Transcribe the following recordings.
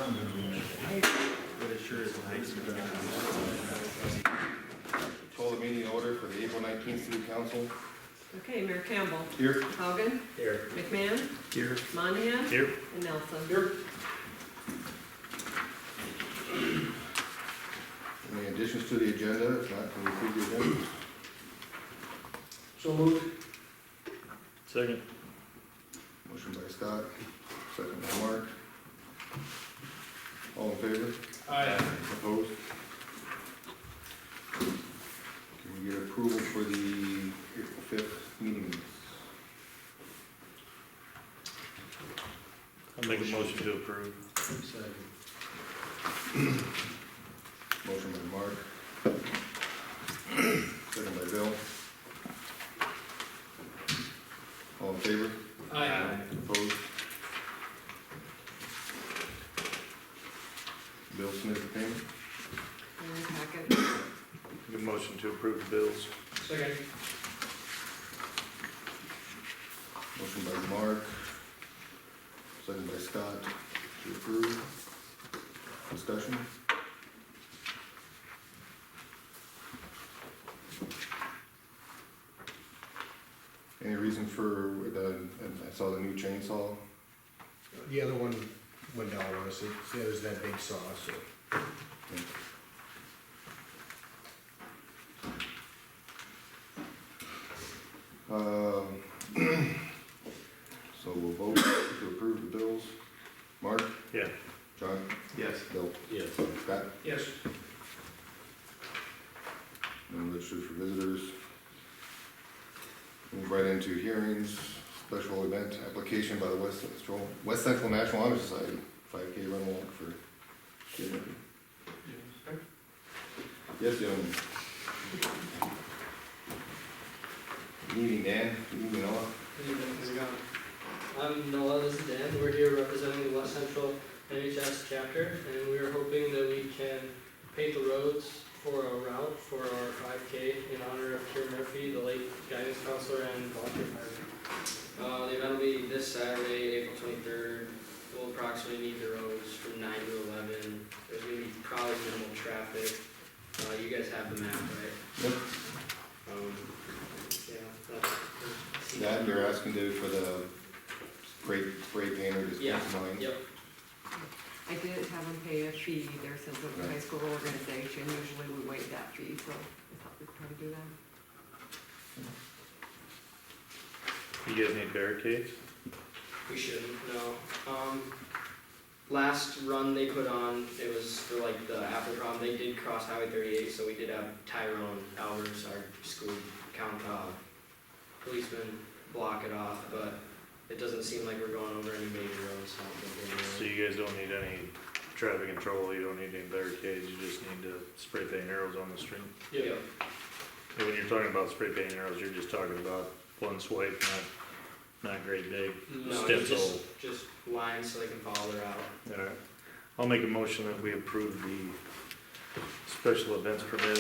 But it sure is nice. Call the meeting order for the April 19th City Council. Okay, Mayor Campbell. Here. Haugen. Here. McMahon. Here. Monahan. Here. And Nelson. Here. Any additions to the agenda? If not, can we approve the agenda? So moved. Second. Motion by Scott, second by Mark. All in favor? Aye. Opposed? Can we get approval for the April 5th meeting minutes? I'll make a motion to approve. Motion by Mark. Second by Bill. All in favor? Aye. Opposed? Bill Smith payment. In your packet. Make a motion to approve the bills. Second. Motion by Mark. Second by Scott to approve. Discussion. Any reason for the, I saw the new chainsaw. The other one went down on us, it was that big saw, so. So we'll vote to approve the bills. Mark? Yeah. John? Yes. Bill? Yes. Scott? Yes. No registered for visitors. Move right into hearings, special event application by the West Central National Honor Society, 5K run walk for kids. Yes, gentlemen. Good evening, Dan. Good evening, Noah. Good evening, how's it going? I'm Noah, this is Dan. We're here representing the West Central NHS chapter, and we are hoping that we can paint the roads for a route for our 5K in honor of Keir Murphy, the late guidance counselor and volunteer fireman. The event will be this Saturday, April 23rd. We'll approximately need the roads from 9 to 11. There's going to be probably minimal traffic. You guys have the map, right? Yep. Yeah. That you're asking to for the spray painter to Yeah. mine. Yep. I didn't have them pay a fee either since it was a high school organization. Usually we waive that fee, so I thought we'd probably do that. You guys need barricades? We shouldn't, no. Last run they put on, it was for like the Apple prom, they did cross Highway 38, so we did have Tyrone Albers, our school policeman, block it off, but it doesn't seem like we're going over any major roads, so I don't think we're So gonna. you guys don't need any traffic control, you don't need any barricades, you just need to spray paint arrows on the street. Yep. And when you're talking about spray painting arrows, you're just talking about one swipe, not great big. No, it's Stencil. just lines so they can follow their route. Alright. I'll make a motion that we approve the special events permit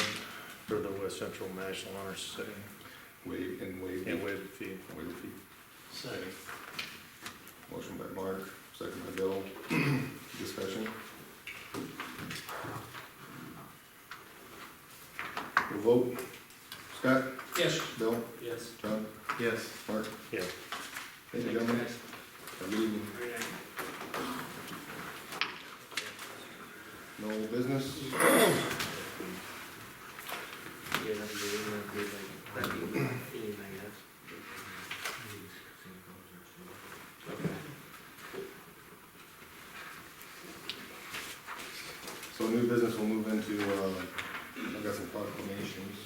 for the West Central National Honor Society Waive and waive the fee. Waive the fee. Second. Motion by Mark, second by Bill. Discussion. We'll vote. Scott? Yes. Bill? Yes. John? Yes. Mark? Yeah. Thank you, Thanks, gentlemen. guys. Have a good evening. Very nice. No business? You guys have to do that meeting, I guess. Okay. So new business, we'll move into, I've got some proclamations.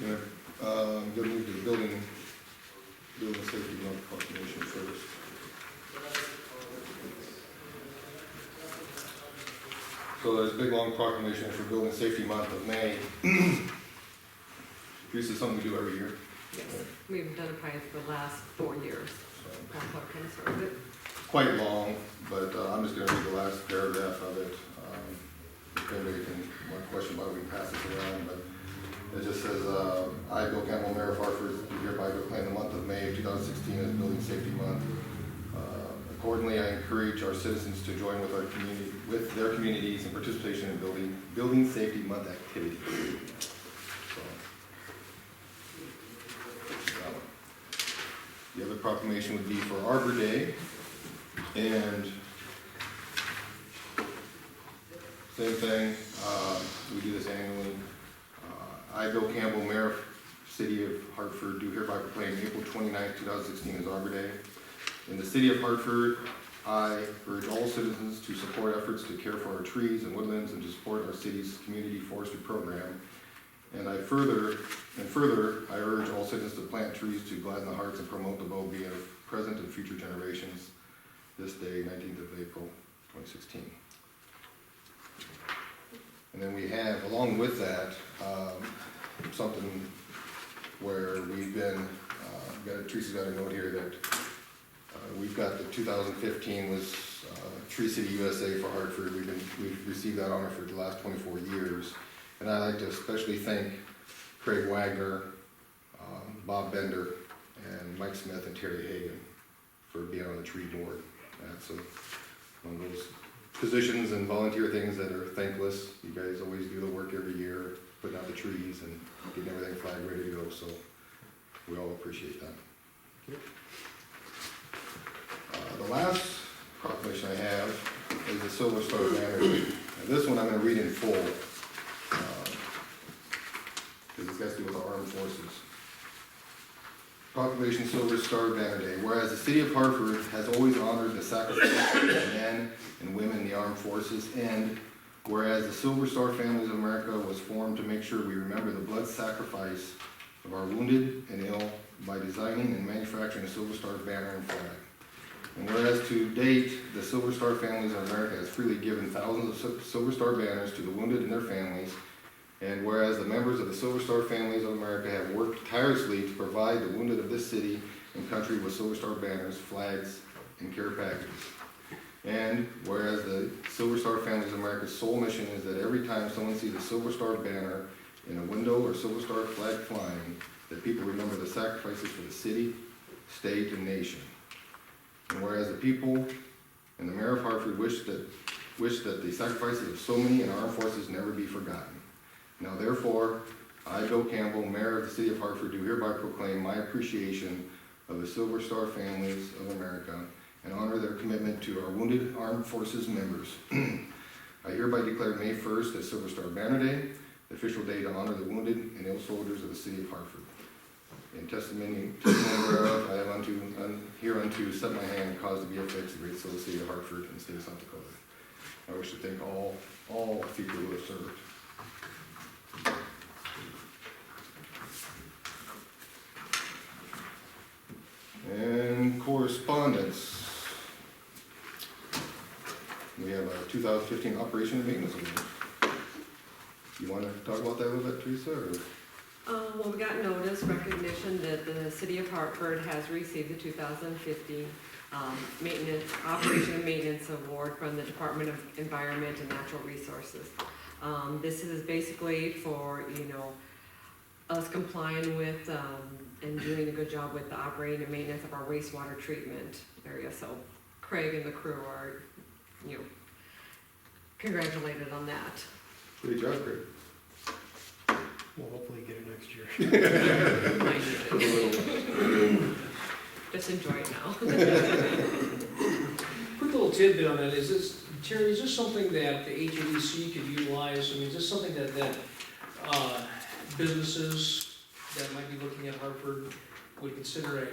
Yeah, I'm gonna move to the building safety month proclamation first. So there's a big long proclamation for building safety month of May. This is something we do every year. Yes, we've done it probably for the last 4 years. So. That's what kind of started it. Quite long, but I'm just gonna read the last paragraph of it. If anybody can, one question about it, we can pass this around, but it just says, I, Bill Campbell, Mayor of Hartford, do hereby proclaim the month of May of 2016 as Building Safety Month. Accordingly, I encourage our citizens to join with our community, with their communities in participation in Building Safety Month activities. So, the other proclamation would be for Arbor Day, and same thing, we do this annually. I, Bill Campbell, Mayor of City of Hartford, do hereby proclaim April 29th, 2016 as Arbor Day. In the City of Hartford, I urge all citizens to support efforts to care for our trees and woodlands and to support our city's community forestry program. And further, I urge all citizens to plant trees to gladden the hearts and promote the well-being of present and future generations. This day, 19th of April, 2016. And then we have, along with that, something where we've been, Teresa's got a note here that we've got the 2015 was Tree City USA for Hartford. We've received that honor for the last 24 years. And I'd like to especially thank Craig Wagner, Bob Bender, and Mike Smith and Terry Hagan for being on the tree board. That's one of those positions and volunteer things that are thankless. You guys always do the work every year, putting out the trees and getting everything flagged ready to go, so we all appreciate that. The last proclamation I have is the Silver Star Banner. Now, this one I'm going to read in full, because this has to do with the armed forces. Proclamation Silver Star Banner Day. Whereas the City of Hartford has always honored the sacrifice of men and women in the armed forces, and whereas the Silver Star Families of America was formed to make sure we remember the blood sacrifice of our wounded and ill by designing and manufacturing a Silver Star banner and flag. And whereas to date, the Silver Star Families of America has freely given thousands of Silver Star banners to the wounded and their families, and whereas the members of the Silver Star Families of America have worked tirelessly to provide the wounded of this city and country with Silver Star banners, flags, and care packages. And whereas the Silver Star Families of America's sole mission is that every time someone sees a Silver Star banner in a window or Silver Star flag flying, that people remember the sacrifices for the city, state, and nation. And whereas the people and the Mayor of Hartford wish that the sacrifices of so many in our armed forces never be forgotten. Now therefore, I, Bill Campbell, Mayor of the City of Hartford, do hereby proclaim my appreciation of the Silver Star Families of America and honor their commitment to our wounded armed forces members. I hereby declare May 1st as Silver Star Banner Day, the official day to honor the wounded and ill soldiers of the City of Hartford. In testimony whereof, I have hereunto set my hand and caused to be affixed the great seal of the City of Hartford and the State of South Dakota. I wish to thank all people who have served. And correspondence. We have a 2015 operation and maintenance agreement. You want to talk about that a little bit, Teresa? Or? Well, we got notice, recognition that the City of Hartford has received the 2015 Operation and Maintenance Award from the Department of Environment and Natural Resources. This is basically for, us complying with and doing a good job with the operating and maintenance of our wastewater treatment area. So Craig and the crew are, congratulated on that. Great job, Craig. We'll hopefully get it next year. I need it. Just enjoy it now. Quick little tidbit on that, Terry, is this something that the HADC could utilize? I mean, is this something that businesses that might be looking at Hartford would consider a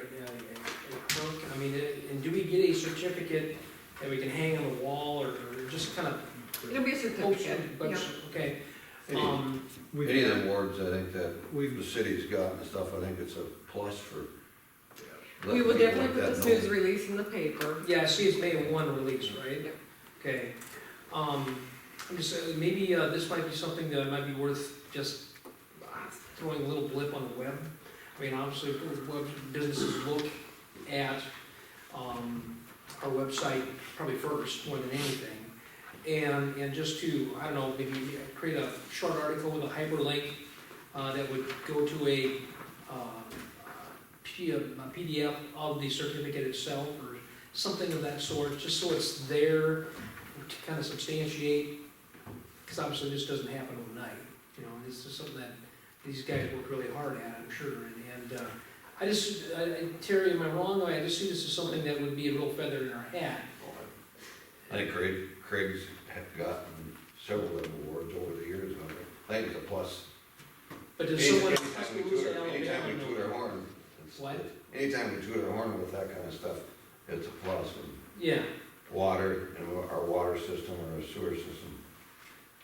perk? I mean, and do we get a certificate that we can hang on the wall, or just kind of? It'll be a certificate, yeah. Okay. Any of the awards, I think that the city's got and stuff, I think it's a plus for. We will letting people definitely like put that this know. news release in the paper. Yeah, I see it's May 1 release, right? Yep. Okay. I'm just, maybe this might be something that might be worth just throwing a little blip on the web. I mean, obviously, web businesses look at our website probably first, more than anything. And just to, I don't know, maybe create a short article with a hyperlink that would go to a a PDF of the certificate itself, or something of that sort, just so it's there to kind of substantiate, because obviously this doesn't happen overnight, you know, this is something that these guys work really hard at, I'm sure, and Terry, am I wrong? I just see this as something that would be a real feather in our hat. I think Craig's gotten several of them awards over the years, I think it's a plus. But does someone, Anytime we toot our horn. What? Anytime we toot our horn with that kind of stuff, it's a plus. Yeah, Water, and our water system or our sewer system,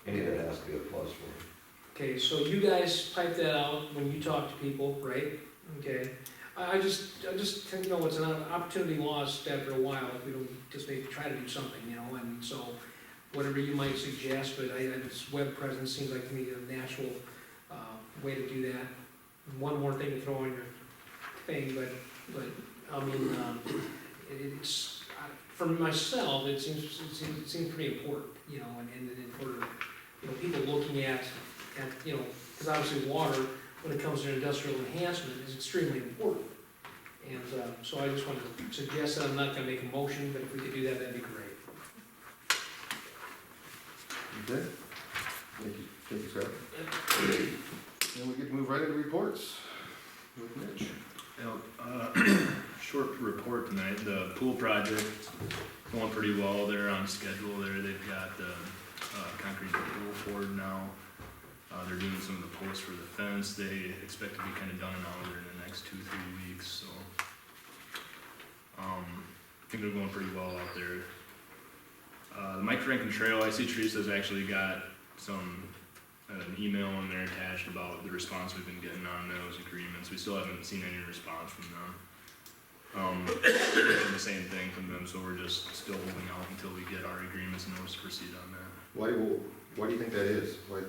any of that has to be a plus for it. okay, so you guys type that out when you talk to people, right? Okay, I just think, you know, it's an opportunity lost after a while if we don't just maybe try to do something, you know, and so whatever you might suggest, but this web presence seems like to me a natural, way to do that. One more thing to throw on your thing, but, I mean, it's, for myself, it seems pretty important, you know, and for, you know, people looking at, you know, because obviously water, when it comes to industrial enhancement, is extremely important. And, so I just wanted to suggest that, I'm not gonna make a motion, but if we could do that, that'd be great. Okay. Thank you, Scott. And we get to move right into reports with Mitch. Short report tonight. The pool project going pretty well. They're on schedule there. They've got the concrete pool poured now. They're doing some of the posts for the fence. They expect to be kind of done now within the next 2-3 weeks. So I think they're going pretty well out there. The Mike Franken Trail, I see Teresa's actually got an email in there attached about the response we've been getting on those agreements. We still haven't seen any response from them. The same thing from them, so we're just still holding out until we get our agreements and notice to proceed on that. Why do you think that is? Why?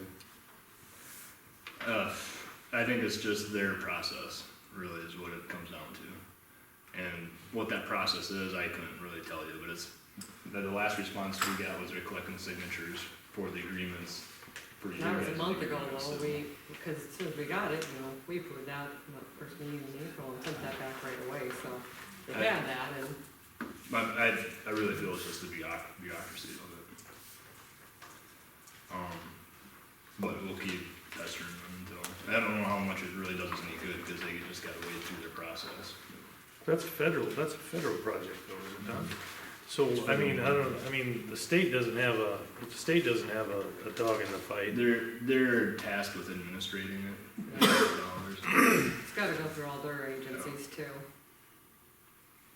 I think it's just their process, really, is what it comes down to. And what that process is, I couldn't really tell you, but it's, the last response we got was they're collecting signatures for the agreements. For you That was a guys month to ago agree though, with. because as soon as we got it, you know, we approved that, first meeting in April, and sent that back right away, so they had that, and I really feel it's just the bureaucracy of it. But we'll keep pestering them until, I don't know how much it really does us any good, because they just gotta wade through their process. That's a federal project though, is it not? So, I mean, the state doesn't have a dog in the fight. They're tasked with administrating it. it's gotta go through all their agencies too.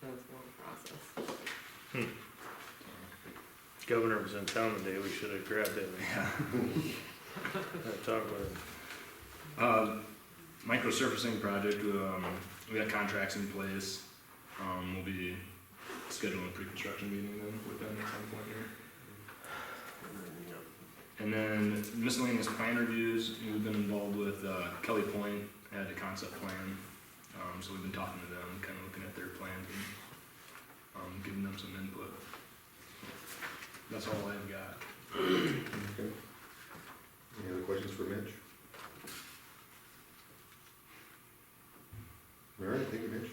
That's a long process. Governor was in town today, we should have grabbed it. Yeah. Talk with him. Microsurfacing project, we got contracts in place. We'll be scheduling a pre-construction meeting then with them at some point here. And then miscellaneous plan reviews, we've been involved with Kelly Point, had a concept plan. So we've been talking to them, kind of looking at their plans and giving them some input. That's all I've got. Okay. Any other questions for Mitch? All right, thank you, Mitch.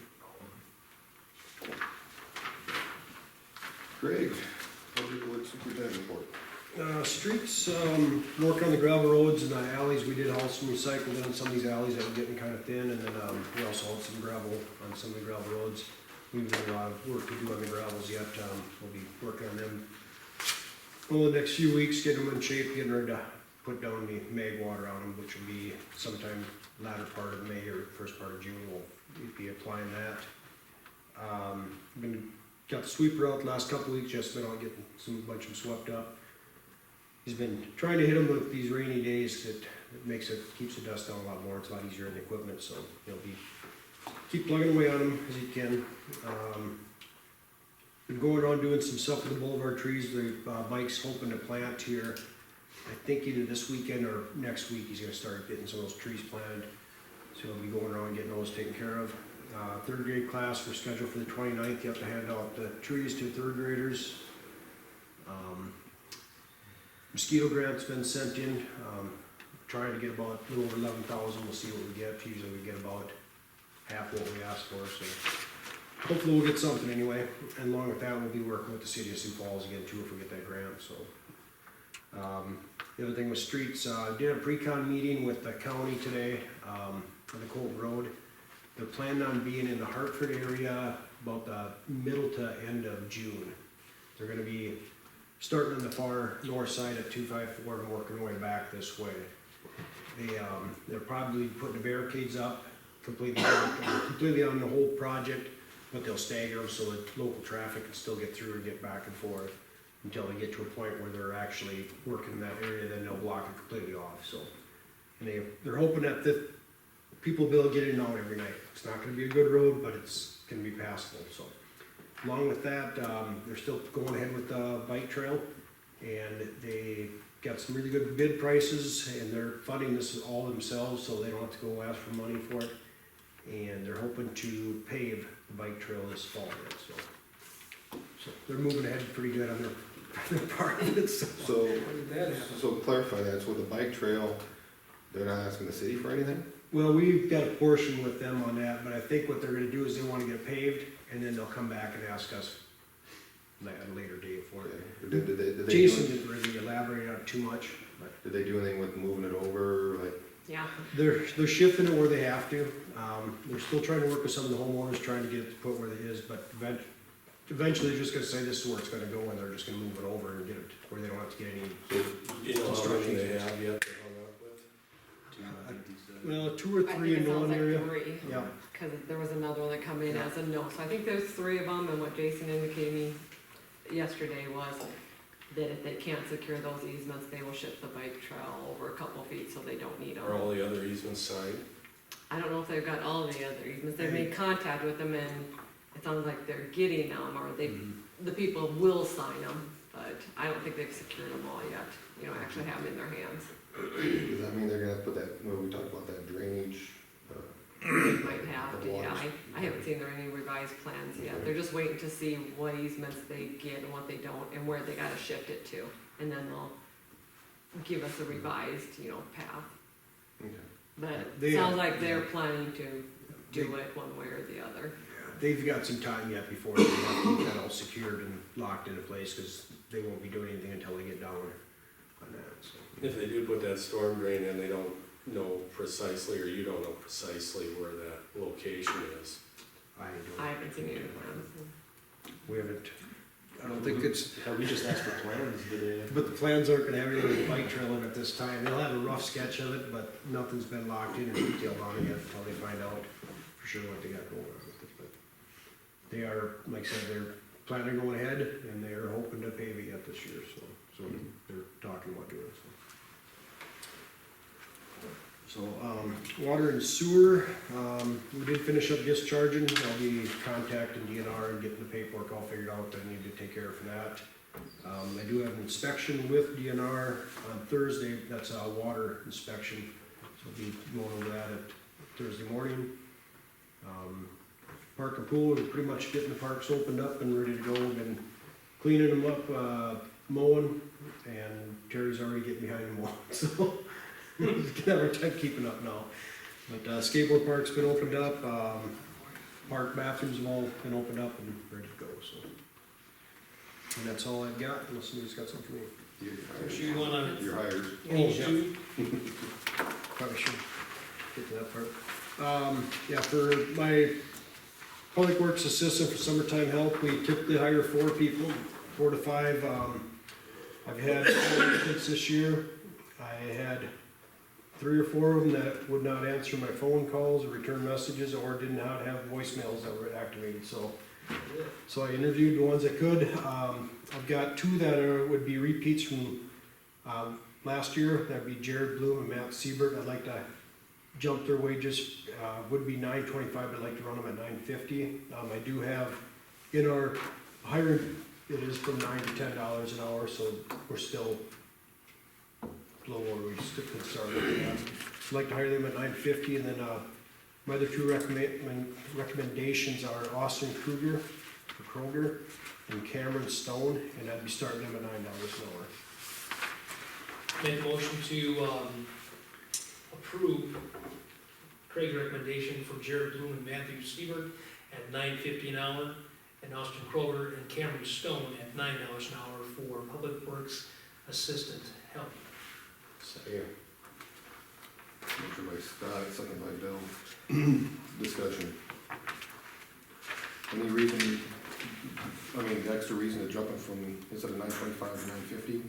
Craig, Public Works Superintendent report. Streets, work on the gravel roads and the alleys, we did haul some recycled on some of these alleys that were getting kind of thin, and then, we also hauled some gravel on some of the gravel roads. We've got a lot of work to do on the gravels yet, we'll be working on them over the next few weeks, getting them in shape, getting ready to put down the mag water on them, which will be sometime latter part of May or first part of June, we'll be applying that. Got the sweeper out the last couple weeks, just been out getting a bunch of them swept up. He's been trying to hit them with these rainy days, that keeps the dust down a lot more, it's a lot easier in the equipment, so he'll keep plugging away on them as he can. Been going around doing some stuff with the boulevard trees, Mike's hoping to plant here, I think either this weekend or next week, he's gonna start getting some of those trees planted. So he'll be going around getting those taken care of. Third grade class, we're scheduled for the 29th, you have to hand out the trees to third graders. Mosquito grant's been sent in, trying to get about a little over 11,000, we'll see what we get. Usually we get about half what we asked for, so. Hopefully we'll get something anyway, and along with that, we'll be working with the city of Sioux Falls again too, if we get that grant, so. The other thing was streets, did a pre-con meeting with the county today, on the Colton Road. They're planning on being in the Hartford area about the middle to end of June. They're gonna be starting on the far north side of 254 and working their way back this way. They're probably putting the barricades up completely on the whole project, but they'll stagger them so that local traffic can still get through and get back and forth until they get to a point where they're actually working in that area, then they'll block it completely off, so. And they're hoping that the people will be able to get in and out every night. It's not gonna be a good road, but it's gonna be passable, so. Along with that, they're still going ahead with the bike trail, and they got some really good bid prices, and they're funding this all themselves, so they don't have to go ask for money for it. And they're hoping to pave the bike trail this fall yet, so. So they're moving ahead pretty good on their part of it, so. So, When did that happen? so clarify that, so with the bike trail, they're not asking the city for anything? Well, we've got a portion with them on that, but I think what they're gonna do is they wanna get it paved, and then they'll come back and ask us at a later date for it. Or did they do Jason any- didn't really elaborate on it too much, but Did they do anything with moving it over, like, Yeah, they're shifting it where they have to. They're still trying to work with some of the homeowners, trying to get it to put where it is, but eventually they're just gonna say this is where it's gonna go, and they're just gonna move it over and get it where they don't have to get any. You know how many they have yet they're hung up with? Well, 2 or I 3 think it in sounds one like area. 3. Yeah. Cause there was another one that come in as a no, so I think there's 3 of them, and what Jason indicated me yesterday was that if they can't secure those easements, they will shift the bike trail over a couple feet, so they don't need them. Are all the other easements signed? I don't know if they've got all of the other easements, they've made contact with them, and it sounds like they're getting them, or the people will sign them, but I don't think they've secured them all yet, actually have them in their hands. does that mean they're gonna put that, well, we talked about that drainage, They might have to, yeah, I haven't seen there any revised plans yet, they're just waiting to see what easements they get and what they don't, and where they gotta shift it to, and then they'll give us a revised, path. okay. But They- it sounds like they're planning to do it one way or the other. They've got some time yet before they have to get that all secured and locked into place, cause they won't be doing anything until they get down on that, so. If they do put that storm drain in, they don't know precisely, or you don't know precisely where that location is. I haven't seen any plans. We haven't, I don't think it's, We just asked for plans today. but the plans aren't gonna have anything with bike trail in at this time. They'll have a rough sketch of it, but nothing's been locked in and detailed on it yet until they find out for sure what they got going on with it. But they are, like I said, they're planning on going ahead, and they're hoping to pave it yet this year, so they're talking about doing it, so. So, water and sewer, we did finish up discharging. I'll be contacting DNR and getting the paperwork all figured out that I need to take care of for that. I do have an inspection with DNR on Thursday, that's a water inspection, so I'll be going over that at Thursday morning. Park and pool, we're pretty much getting the parks opened up and ready to go. We've been cleaning them up, mowing, and Terry's already getting behind the mowing, so we're keeping up now. But skateboard park's been opened up, park bathrooms have all been opened up and ready to go, so. And that's all I've got, unless somebody's got something for me. So you wanna You're hired. page 2? Probably should get to that part. Yeah, for my public works assistant for summertime help, we typically hire 4 people, 4 to 5. I've had 4 applicants this year. I had 3 or 4 of them that would not answer my phone calls or return messages, or did not have voicemails that were activated, so I interviewed the ones that could. I've got 2 that would be repeats from last year. That'd be Jared Bloom and Matt Siebert. I'd like to jump their wages, would be $9.25, but I'd like to run them at $9.50. I do have in our hiring, it is from $9 to $10 an hour, so we're still low where we still could start with that. I'd like to hire them at $9.50, and then my other 2 recommendations are Austin Kruger for Kroger and Cameron Stone, and I'd be starting them at $9 an hour. Make a motion to, approve Craig's recommendation for Jared Bloom and Matthew Siebert at $9.50 an hour, and Austin Kroger and Cameron Stone at $9 an hour for Public Works Assistant help. Second. Motion by Scott, second by Bill. Discussion. Any reason, extra reason to jump it from, instead of 925 to 950?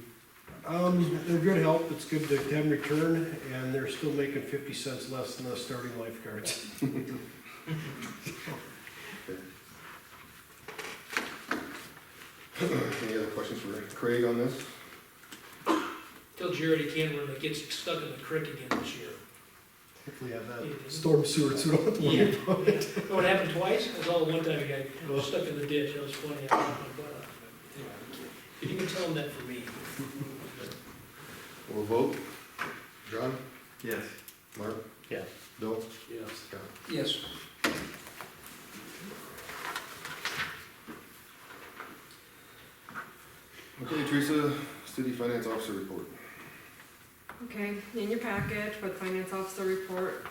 They're good help, it's good to have them return, and they're still making 50 cents less than the starting lifeguards. Any other questions for Craig on this? Tell Jared he can't run, it gets stuck in the creek again this year. Hopefully have that storm sewer, so we don't have to worry about it. You know what happened twice? It was all one time, a guy stuck in the ditch, that was funny. I laughed my butt off. Anyway, if you can tell him that for me. We'll vote. John? Yes. Mark? Yes. Bill? Yes. Scott? Yes. Okay, Teresa, City Finance Officer report. Okay, in your packet for the finance officer report,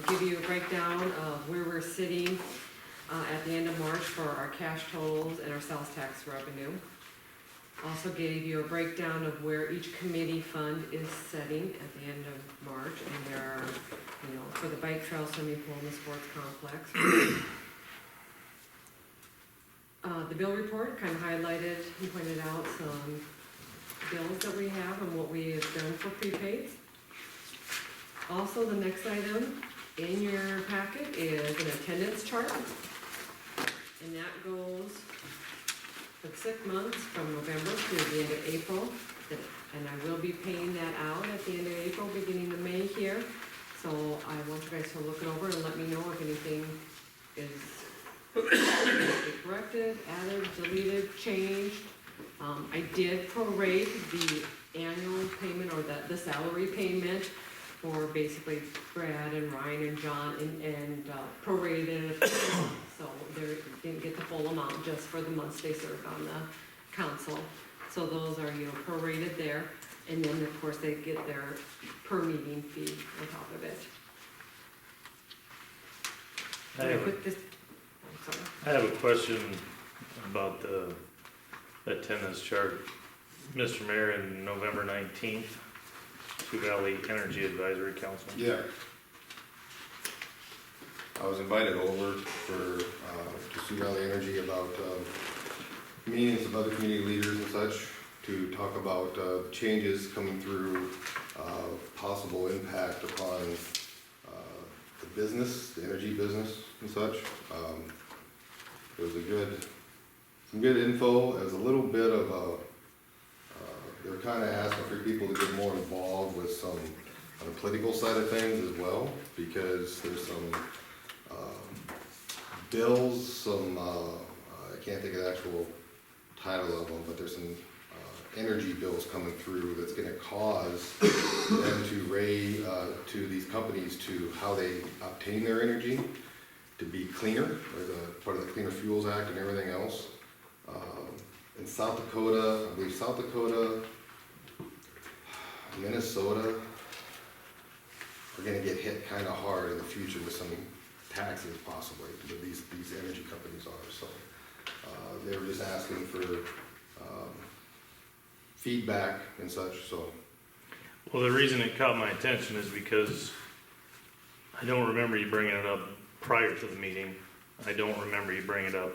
give you a breakdown of where we're sitting at the end of March for our cash totals and our sales tax revenue. Also gave you a breakdown of where each committee fund is setting at the end of March, and there are, for the bike trail, swimming pool, and the sports complex. The bill report kind of highlighted and pointed out some bills that we have and what we have done for prepaids. Also, the next item in your packet is an attendance chart. And that goes for 6 months from November to the end of April. And I will be paying that out at the end of April, beginning of May here. So I want you guys to look it over and let me know if anything is corrected, added, deleted, changed. I did prorate the annual payment or the salary payment for basically Brad and Ryan and John and prorated it. So they didn't get the full amount just for the months they served on the council. So those are, prorated there. And then of course they get their per meeting fee on top of it. I have a question about the attendance chart. Mr. Mayor, in November 19th, Sioux Valley Energy Advisory Council. Yeah. I was invited over to Sioux Valley Energy about meetings of other community leaders and such to talk about changes coming through, possible impact upon the business, the energy business and such. It was some good info. It was a little bit of they were kind of asking for people to get more involved with some on the political side of things as well, because there's some bills, I can't think of the actual title of them, but there's some energy bills coming through that's going to cause them to these companies to how they obtain their energy to be cleaner, as a part of the Cleaner Fuels Act and everything else. In South Dakota, I believe South Dakota, Minnesota are going to get hit kind of hard in the future with some taxes possibly that these energy companies are. So they were just asking for feedback and such. So. Well, the reason it caught my attention is because I don't remember you bringing it up prior to the meeting. I don't remember you bringing it up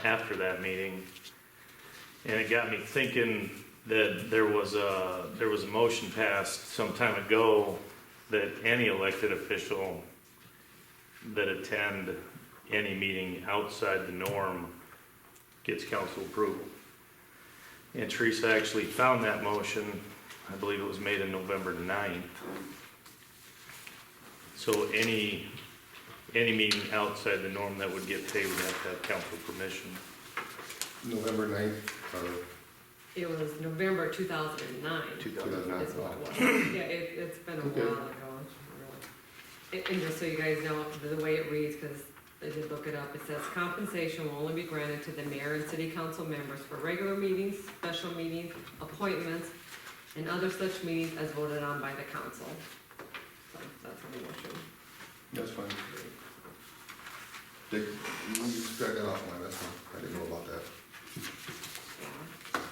after that meeting. And it got me thinking that there was a motion passed some time ago that any elected official that attend any meeting outside the norm gets council approval. And Teresa actually found that motion, I believe it was made on November 9th. So any meeting outside the norm that would get paid would have to have council permission. November 9th, It was November 2009. 2009. Is what it was. Yeah, it's been a Okay. while ago. Really. And just so you guys know, the way it reads, because I did look it up, it says compensation will only be granted to the mayor and city council members for regular meetings, special meetings, appointments, and other such meetings as voted on by the council. So that's on the motion. That's fine. Dick, you can strike that off mine, that's fine, I didn't know about that. Yeah.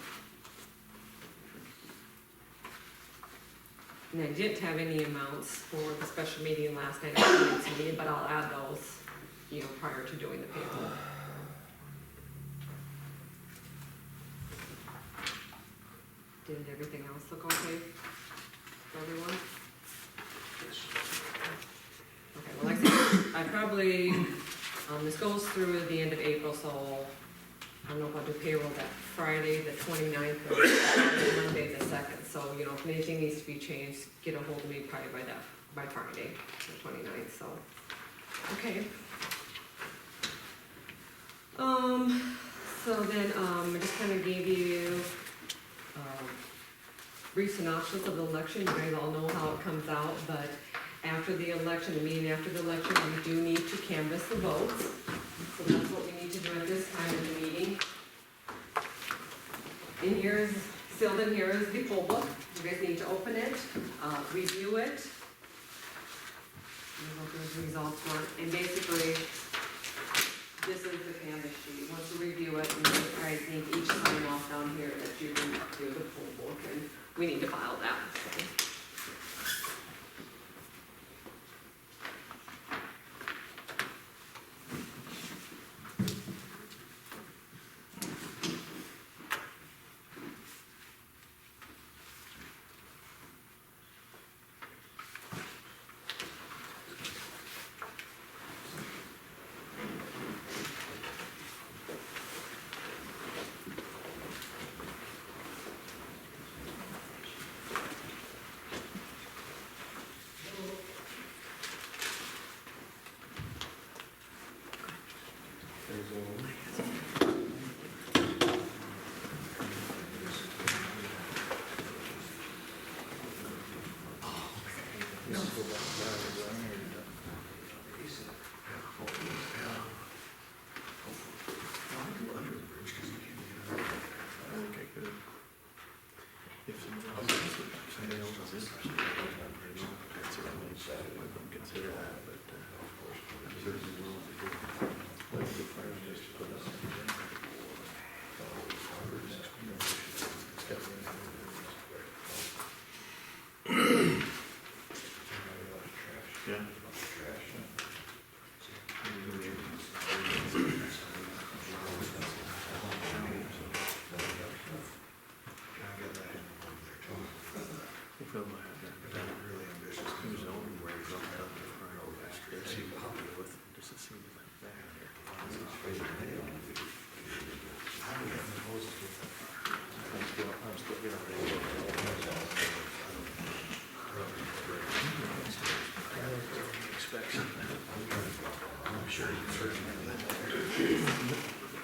And I didn't have any amounts for the special meeting last night, at the finance meeting, but I'll add those, you know, prior to doing the payroll. Did everything else look okay for everyone? Okay, well, like I said, I probably, this goes through the end of April, so I don't know if I'll do payroll that Friday, the 29th, or Monday, the 2nd. So, you know, if anything needs to be changed, get a hold of me probably by Friday, the 29th, so, okay. So then, I just kind of gave you, brief synopsis of the election. You guys all know how it comes out, but after the election, the meeting after the election, we do need to canvass the votes. So that's what we need to do at this time in the meeting. In here is, sealed in here is the poll book. You guys need to open it, review it. And what those results were, and basically, this is the canvas sheet. Once you review it, and you guys need each sign off down here that you can do the poll book, and we need to file that, so.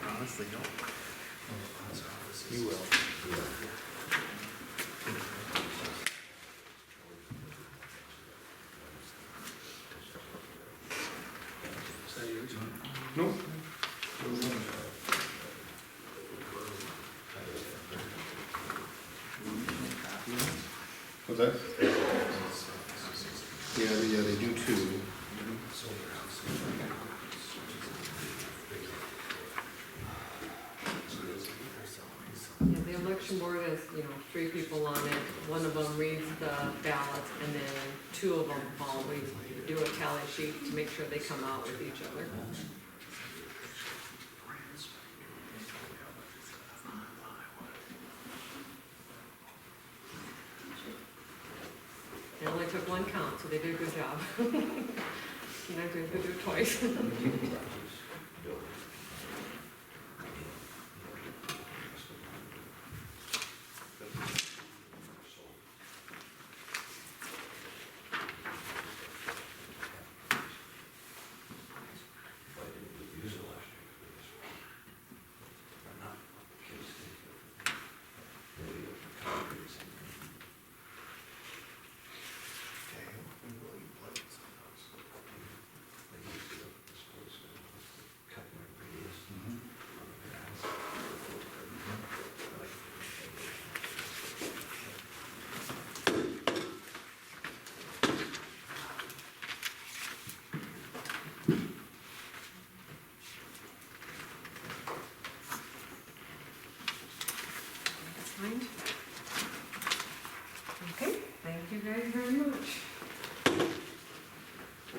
Honestly, no. You will. Is that yours? Nope. What's that? Yeah, they do too. Yeah, the election board has, you know, 3 people on it. One of them reads the ballots, and then 2 of them always do a tally sheet to make sure they come out with each other. They only took 1 count, so they did a good job. You're not going to do it twice. signed. Okay, thank you guys very much.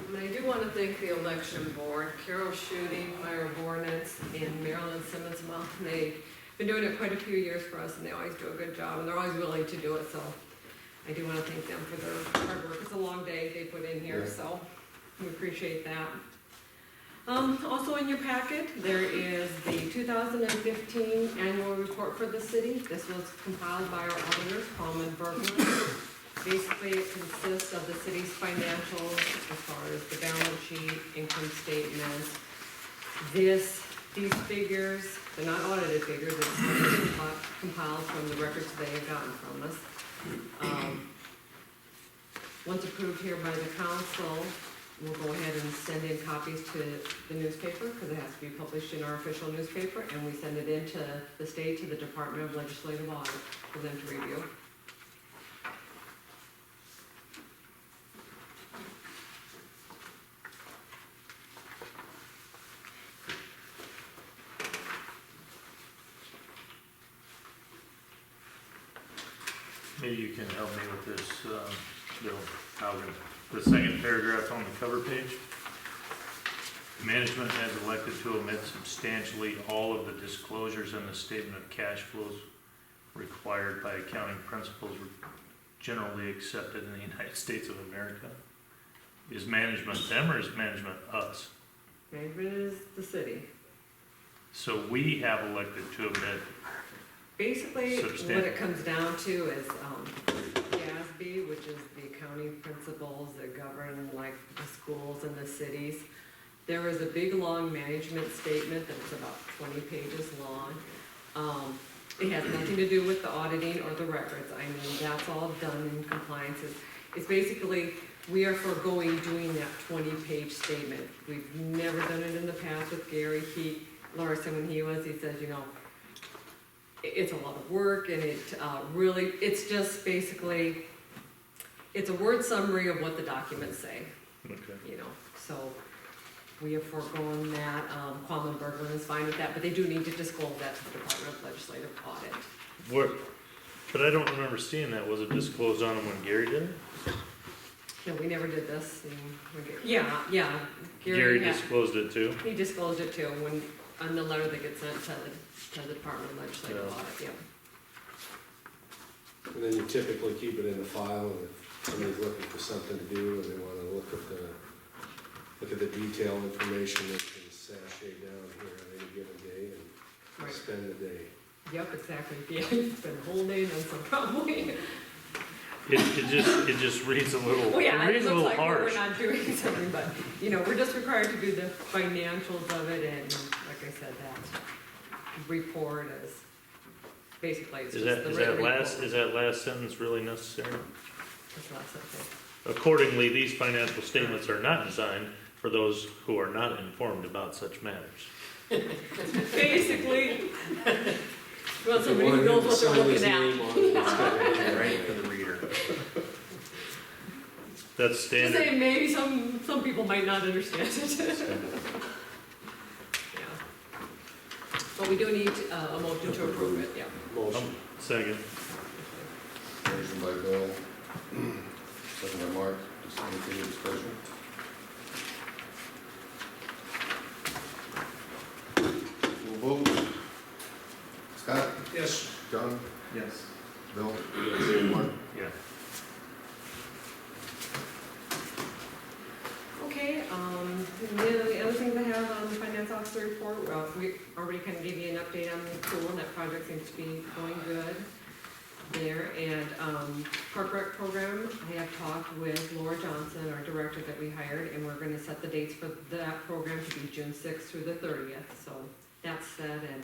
And I do want to thank the election board, Carol Shooting, Myra Bornitz, and Marilyn Simmons. They've been doing it quite a few years for us, and they always do a good job, and they're always willing to do it, so I do want to thank them for their hard work. It's a long day they put in here, Yeah. so we appreciate that. Also in your packet, there is the 2015 annual report for the city. This was compiled by our auditors, Palm and Bergman. Basically, it consists of the city's financials as far as the balance sheet, income statements. These figures, they're not audited figures, it's compiled from the records they have gotten from us. Once approved here by the council, we'll go ahead and send in copies to the newspaper, because it has to be published in our official newspaper, and we send it into the state, to the Department of Legislative Audit, for them to review. Maybe you can help me with this, Bill Haugen. The second paragraph on the cover page. Management has elected to omit substantially all of the disclosures in the statement of cash flows required by accounting principles generally accepted in the United States of America. Is management them or is management us? Management is the city. So we have elected to omit. Basically, what Substantial. it comes down to is GASB, which is the accounting principles that govern like the schools and the cities. There is a big, long management statement that's about 20 pages long. It has nothing to do with the auditing or the records. I mean, that's all done in compliance. It's basically, we are foregoing doing that 20-page statement. We've never done it in the past with Gary. Larson, when he says, you know, it's a lot of work, and it's just basically, it's a word summary of what the documents say, Okay. you know, so we have foregone that. Quammen Bergman is fine with that, but they do need to disclose that to the Department of Legislative Audit. But I don't remember seeing that. Was it disclosed on them when Gary did it? No, we never did this. Yeah, Gary had- disclosed it too? He disclosed it too, on the letter that gets sent to the Department of Legislative Yeah. Audit, yeah. And then you typically keep it in the file, and if somebody's looking for something to do, and they wanna look at the detailed information, they can sashay down here on any given day and Right. spend the day. Yep, exactly. Yeah, you spend the whole day on some probably. It just reads a little, Well, yeah, it it reads a looks little like we're harsh. not doing something, but, you know, we're just required to do the financials of it, and like I said, that report is, basically, it's Is just that, the is written that report. last, is that last sentence really necessary? That's the last sentence. Accordingly, these financial statements are not designed for those who are not informed about such matters. Basically, well, somebody who knows what they're looking at. Right for the reader. That's Just standard. saying, maybe some people might not understand it. Yeah. But we do need a motion to approve it, yeah. Motion. Second. Motion by Bill, second by Mark, just any further discussion? We'll vote. Scott? Yes. John? Yes. Bill? Mark? Yeah. Okay, the other things I have on the finance officer report, well, we already kind of gave you an update on the pool, and that project seems to be going good there. And, park rec program, I have talked with Laura Johnson, our director that we hired, and we're gonna set the dates for that program to be June 6th through the 30th, so that's set, and,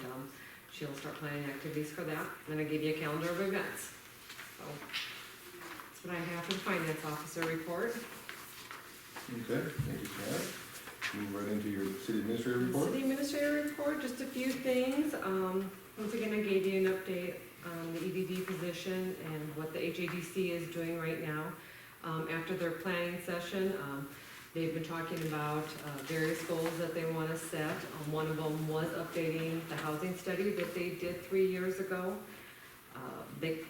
she'll start planning activities for that. Then I gave you a calendar of events, so that's what I have for the finance officer report. Okay, thank you, Scott. Move right into your city administrator report. City administrator report, just a few things. Once again, I gave you an update on the EDD position and what the HADC is doing right now. After their planning session, they've been talking about various goals that they want to set. One of them was updating the housing study that they did 3 years ago.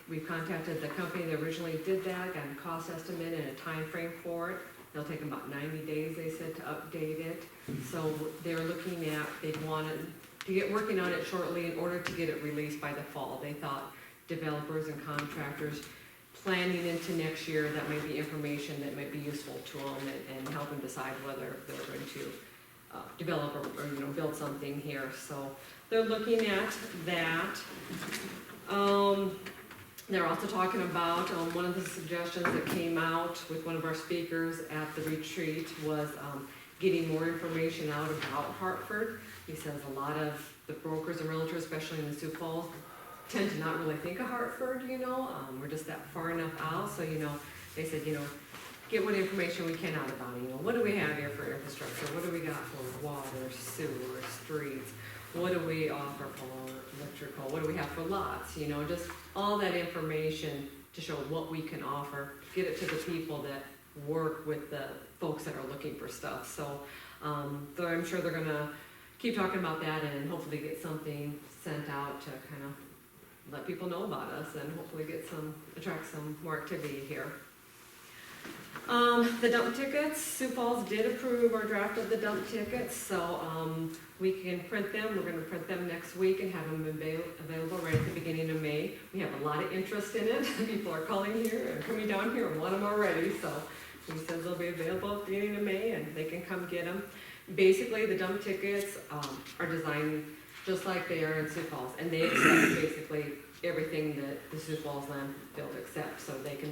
We've contacted the company that originally did that, got a cost estimate and a time frame for it. They'll take about 90 days, they said, to update it. So they're looking at, they'd wanted to get working on it shortly in order to get it released by the fall. They thought developers and contractors planning into next year, that might be information that might be useful to them and help them decide whether they're going to develop or build something here. So they're looking at that. They're also talking about, one of the suggestions that came out with one of our speakers at the retreat was getting more information out about Hartford. He says a lot of the brokers and realtors, especially in the Sioux Falls, tend to not really think of Hartford, we're just that far enough out, so, they said, get what information we can out about it, what do we have here for infrastructure, what do we got for water, sewer, streets, what do we offer for electrical, what do we have for lots, just all that information to show what we can offer, get it to the people that work with the folks that are looking for stuff, so I'm sure they're gonna keep talking about that and hopefully get something sent out to kind of let people know about us and hopefully attract some more activity here. The dump tickets, Sioux Falls did approve our draft of the dump tickets, so we can print them. We're gonna print them next week and have them available right at the beginning of May. We have a lot of interest in it. People are calling here and coming down here and want them already, so he says they'll be available at the beginning of May and they can come get them. Basically, the dump tickets are designed just like they are in Sioux Falls, and they accept basically everything that the Sioux Falls landfill accepts, so they can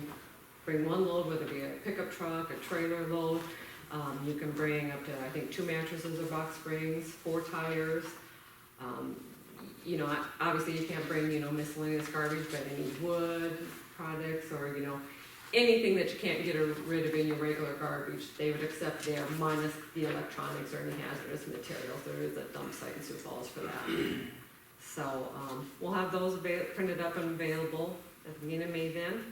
bring one load, whether it be a pickup truck, a trailer load, you can bring up to, I think, 2 mattresses or box springs, 4 tires, obviously you can't bring, miscellaneous garbage, but any wood products or, anything that you can't get rid of in your regular garbage, they would accept there, minus the electronics or any hazardous materials. There is a dump site in Sioux Falls for that. So we'll have those printed up and available at the beginning of May then.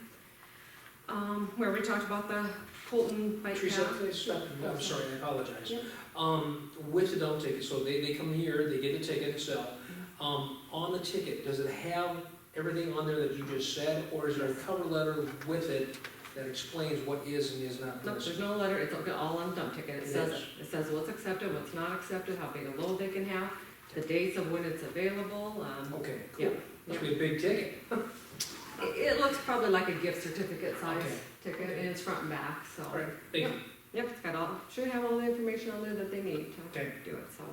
Where we talked about the Colton bike Teresa, path. can I stop? I'm sorry, I apologize. Yeah. With the dump ticket, so they come here, they get the ticket and sell. On the ticket, does it have everything on there that you just said, or is there a cover letter with it that explains what is and is not No, permissible? there's no letter, it's all on the dump ticket. It says what's accepted, what's not accepted, how big a load they can have, the dates of when it's available. Okay, Yeah. cool. Must be a big ticket. It looks probably like a gift certificate size Okay. ticket, and it's front and back, so. All right, thank you. Yep, it's got should have all the information on there that they need to Okay. do it, so.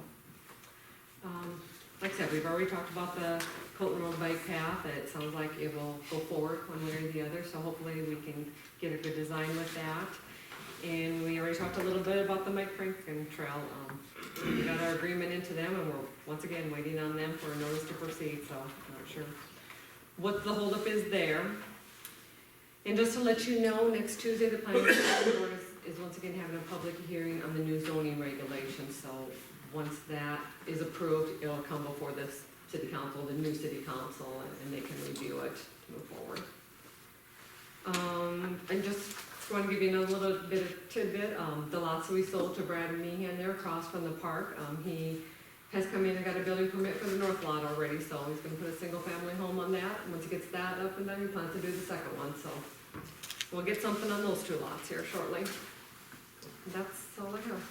Like I said, we've already talked about the Colton Road bike path, and it sounds like it will go forward one way or the other, so hopefully we can get a good design with that. And we already talked a little bit about the Mike Franklin Trail. We got our agreement into them, and we're once again waiting on them for a notice to proceed, so I'm not sure what the holdup is there. And just to let you know, next Tuesday, the planning board is once again having a public hearing on the new zoning regulations, so once that is approved, it'll come before this city council, the new city council, and they can review it to move forward. And just want to give you another little bit of tidbit, the lots we sold to Brad Meehan there across from the park, he has come in and got a building permit for the north lot already, so he's gonna put a single family home on that. Once he gets that up and done, he plans to do the second one, so we'll get something on those 2 lots here shortly. That's all I have.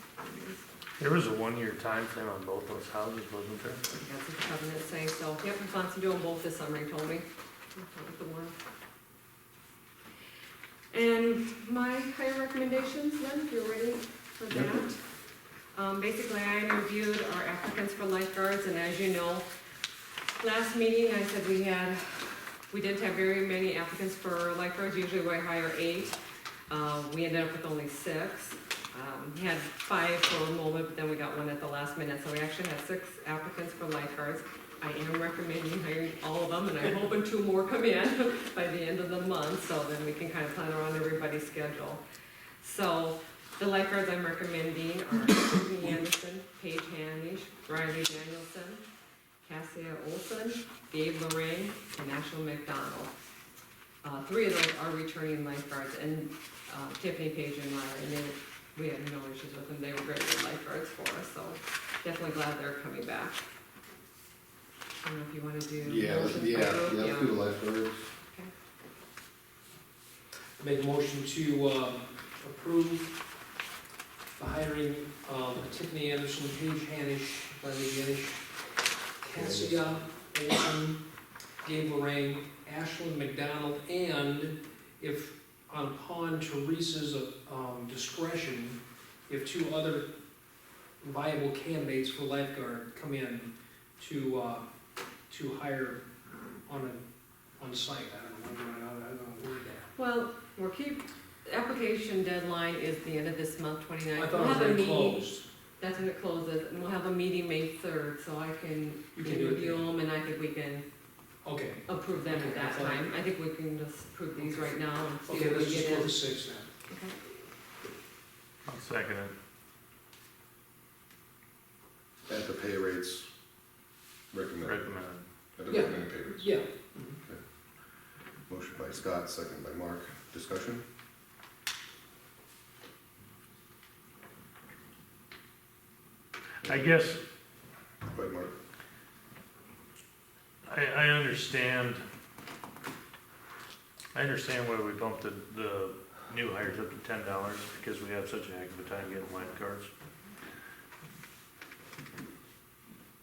There was a 1-year time frame on both those houses, wasn't there? That's what the covenant saying, so, yep, he plans to do them both this summer, he told me. The one. And my hire recommendations then, if you're ready for that. Basically, I interviewed our applicants for lifeguards, and as you know, last meeting I said we didn't have very many applicants for lifeguards, usually we hire 8. We ended up with only 6. We had 5 for a moment, but then we got 1 at the last minute, so we actually had 6 applicants for lifeguards. I am recommending hiring all of them, and I'm hoping 2 more come in by the end of the month, so then we can kind of plan around everybody's schedule. So the lifeguards I'm recommending are Tiffany Anderson, Paige Hanish, Riley Danielson, Cassia Olson, Gabe Lorraine, and Ashley McDonald. 3 of those are returning lifeguards, and Tiffany, Paige, and Riley, and we had no issues with them. They were very good lifeguards for us, so definitely glad they're coming back. I don't know if you wanna do. Yeah, let's motions do by group, the lifeguards. Make a motion to approve the hiring of Tiffany Anderson, Paige Hanish, Leslie Hanish, Cassia Olson, Gabe Lorraine, Ashlyn McDonald, and if upon Teresa's discretion, if two other viable candidates for lifeguard come in to hire on site. I don't know word that. Well, the application deadline is the end of this month, 29th. I thought We'll it was have a already meeting. closed. That's when it closes, and we'll have a meeting May 3rd, so I can You can do it interview then. them, and I think we can Okay, approve them at Okay, that I thought- time. I think we can just approve these right now and see okay, what let's we just get go in. to 6 then. Okay. I'll second it. At the pay rates recommended. Recommend. At the Yeah. recommended pay rates. Yeah. Motion by Scott, second by Mark. Discussion? I guess Go ahead, Mark. I understand why we bumped the new hires up to $10, because we have such a heck of a time getting lifeguards.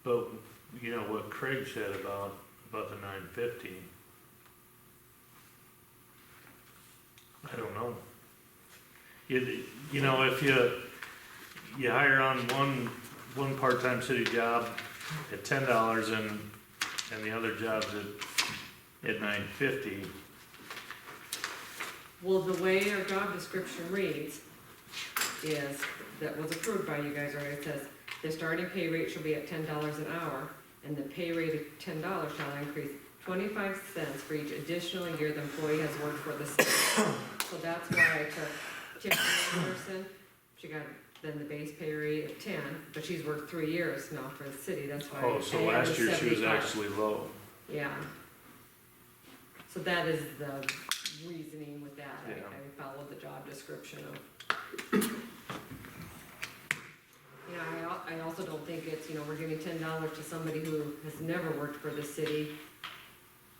But, you know, what Craig said about the $9.50, I don't know. You know, if you hire on one part-time city job at $10 and the other jobs at $9.50, Well, the way our job description reads is, that was approved by you guys, right? It says, the starting pay rate shall be at $10 an hour, and the pay rate of $10 shall increase 25 cents for each additional year the employee has worked for the city. So that's why I took Tiffany Anderson, she got then the base pay rate of 10, but she's worked 3 years now for the city, that's why. oh, so I added last year she was 75. actually low. Yeah. So that is the reasoning with that, Yeah. I followed the job description of. You know, I also don't think it's, you know, we're giving $10 to somebody who has never worked for the city,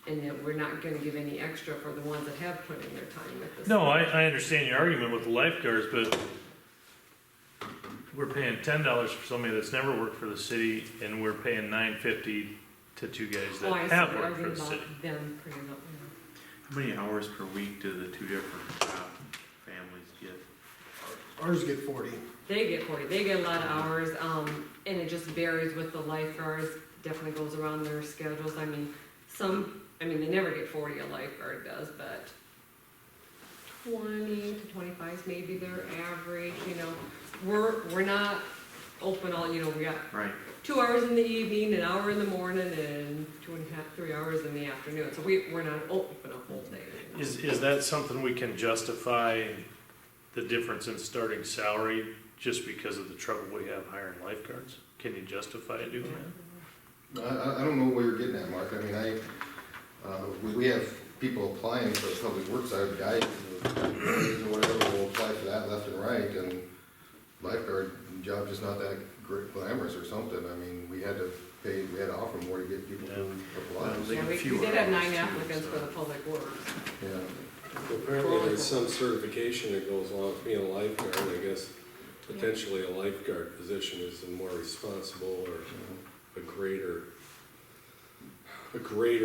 and that we're not gonna give any extra for the ones that have put in their time with the city. No, I understand your argument with the lifeguards, but we're paying $10 for somebody that's never worked for the city, and we're paying $9.50 to two guys that Oh, I see, have you're worked for arguing the about city. them putting up, How many hours per week do the two different families get? Ours get 40. They get 40, they get a lot of hours, and it just varies with the lifeguards, definitely goes around their schedules, I mean, they never get 40, a lifeguard does, but 20 to 25 is maybe their average, you know. We're not open all, you know, we got Right. 2 hours in the evening, an hour in the morning, and 2.5, 3 hours in the afternoon, so we're not open a whole day. Is that something we can justify, the difference in starting salary, just because of the trouble we have hiring lifeguards? Can you justify doing that? I don't know where you're getting at, Mark. I mean, we have people applying for the public works side, guys or whatever will apply for that left and right, and lifeguard job just not that glamorous or something. I mean, we had to offer more to get people to apply. Well, they Yeah, get we fewer did have 9 hours, too, applicants for so. the public works. Yeah. Apparently, there's some certification that goes along with being a lifeguard. I guess potentially a lifeguard position is a more responsible or a greater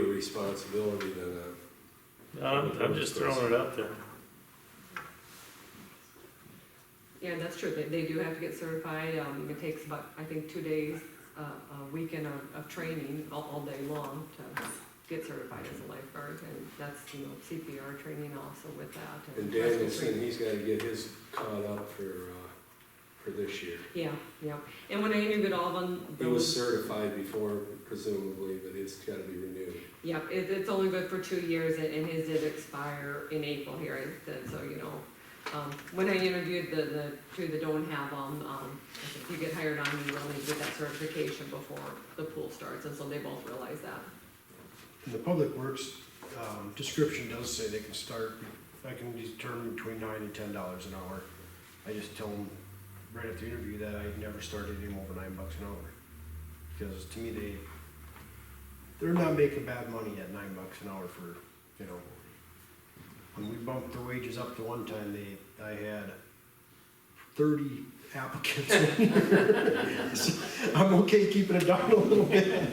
responsibility than a. I'm just throwing it out there. Yeah, that's true, they do have to get certified, it takes about, I think, 2 days, a weekend of training all day long to get certified as a lifeguard, and that's, you know, CPR training also with that. And rescue Danielson, training. he's gotta get his caught up for this year. Yeah, yeah, and when I interviewed all of them, He was those, certified before presumably, but it's gotta be renewed. yeah, it's only good for 2 years, and his did expire in April here, and so, you know, when I interviewed the two that don't have them, I said, if you get hired on, you will need to get that certification before the pool starts, and so they both realize that. And the public works description does say they can start, I can determine between $9 and $10 an hour. I just tell them right at the interview that I never started him over $9 an hour. Because to me, they're not making bad money at $9 an hour for, you know. When we bumped their wages up to one time, I had 30 applicants. I'm okay keeping it down a little bit.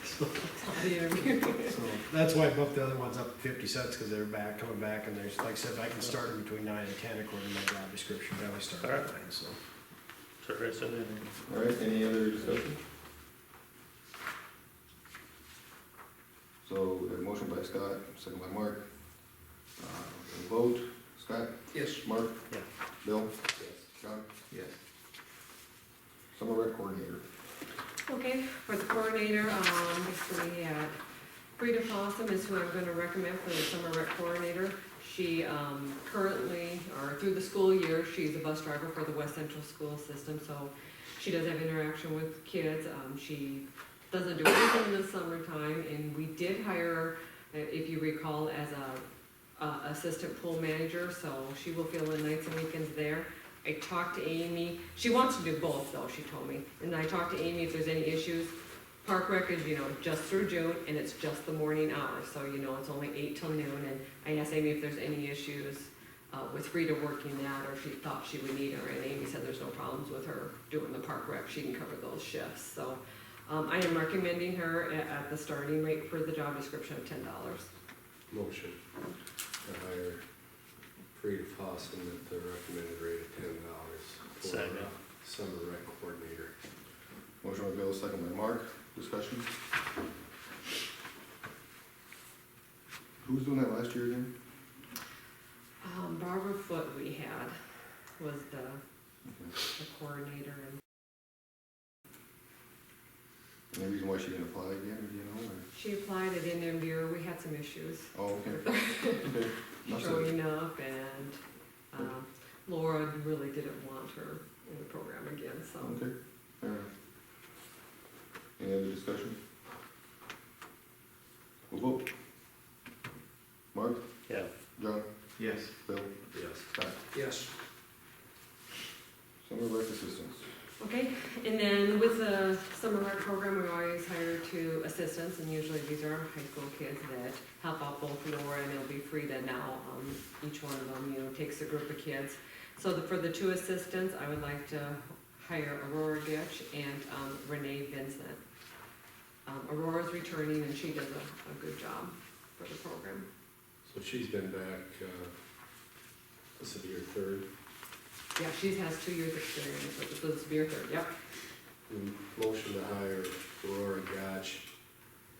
So that's why I bumped the other ones up 50 cents, because they're coming back, and there's, like I said, I can start them between 9 and 10 according to my job description, but I always start at 9, so. Sorry, I said anything. All right, any other discussion? So, a motion by Scott, second by Mark. Vote, Scott, Yes. Mark? Yeah. Bill? Yes. John? Yes. Summer rec coordinator. Okay, for the coordinator, basically we had Frida Fossum is who I'm gonna recommend for the summer rec coordinator. She, currently, or through the school year, she's a bus driver for the West Central School System, so she does have interaction with kids. She doesn't do anything in the summertime, and we did hire her, if you recall, as a assistant pool manager, so she will fill in nights and weekends there. I talked to Amy, she wants to do both though, she told me, and I talked to Amy if there's any issues. Park rec is, just through June, and it's just the morning hours, so, it's only 8 till noon, and I asked Amy if there's any issues with Frida working that, or if she thought she would need her, and Amy said there's no problems with her doing the park rec, she can cover those shifts, so. I am recommending her at the starting rate for the job description of $10. Motion to hire Frida Fossum at the recommended rate of $10 for Second. summer rec coordinator. Motion by Bill, second by Mark. Discussion? Who was doing that last year again? Barbara Foote we had was the coordinator, and Any reason why she didn't apply again, or do you know? Or? she applied, it didn't end year, we had some issues. Oh, okay. Okay. Must have- Showing up, and Laura really didn't want her in the program again, so. Okay, fair enough. Any other discussion? We'll vote. Mark? Yeah. John? Yes. Bill? Yes. Scott? Yes. Summer rec assistants. Okay, and then with the summer rec program, we always hire 2 assistants, and usually these are high school kids that help out both Laura and it'll be Frida now. Each one of them, takes a group of kids. So for the 2 assistants, I would like to hire Aurora Ditch and Renee Vincent. Aurora's returning, and she does a good job for the program. So she's been back, this will be her third. Yeah, she has 2 years experience, so this will be her 3rd, yep. Motion to hire Aurora Gotch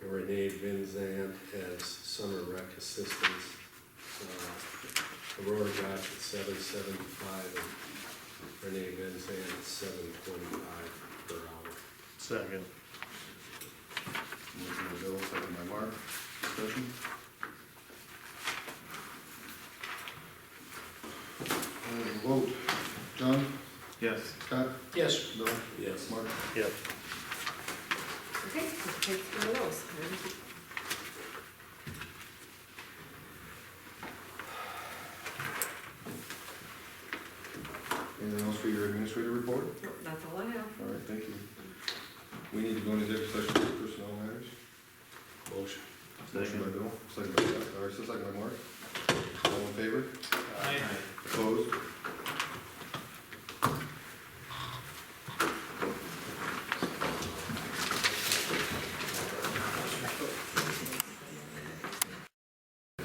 and Renee Vinzant as summer rec assistants. Aurora Gotch at $7.75 and Renee Vinzant at $7.25 per hour. Second. Motion by Bill, second by Mark. Discussion? We'll vote. John? Yes. Scott? Yes. Bill? Yes. Mark? Yep. Okay, let's take one of those. Anything else for your administrative report? Nope, that's all I have. All right, thank you. We need to go into executive session for personnel matters. Motion. Motion by Bill, second by Scott, or second by Mark. All in favor? Opposed?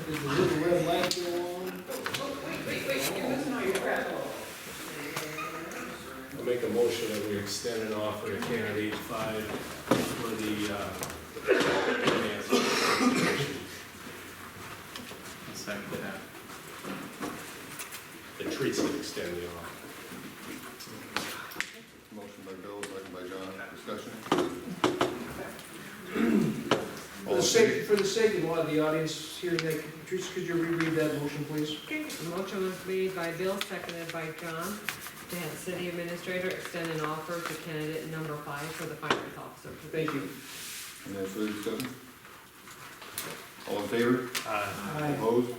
Is the little red light go on? I'll make a motion that we extend an offer to candidate 5 for the, finance position. I'll second that. The Teresa extend the offer. Motion by Bill, second by John, discussion? For the sake of a lot of the audience here, Nick, Teresa, could you reread that motion, please? Okay, the motion was made by Bill, seconded by John, to have the city administrator extend an offer to candidate number 5 for the finance officer position. Thank you. Any other further discussion? All in favor? Aye. Opposed?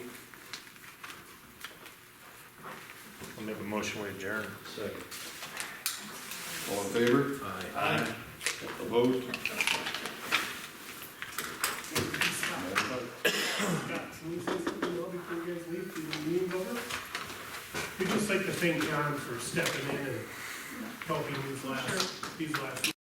I'll make a motion we adjourn. Second. All in favor? Aye. Opposed? like to thank John for stepping in and helping these last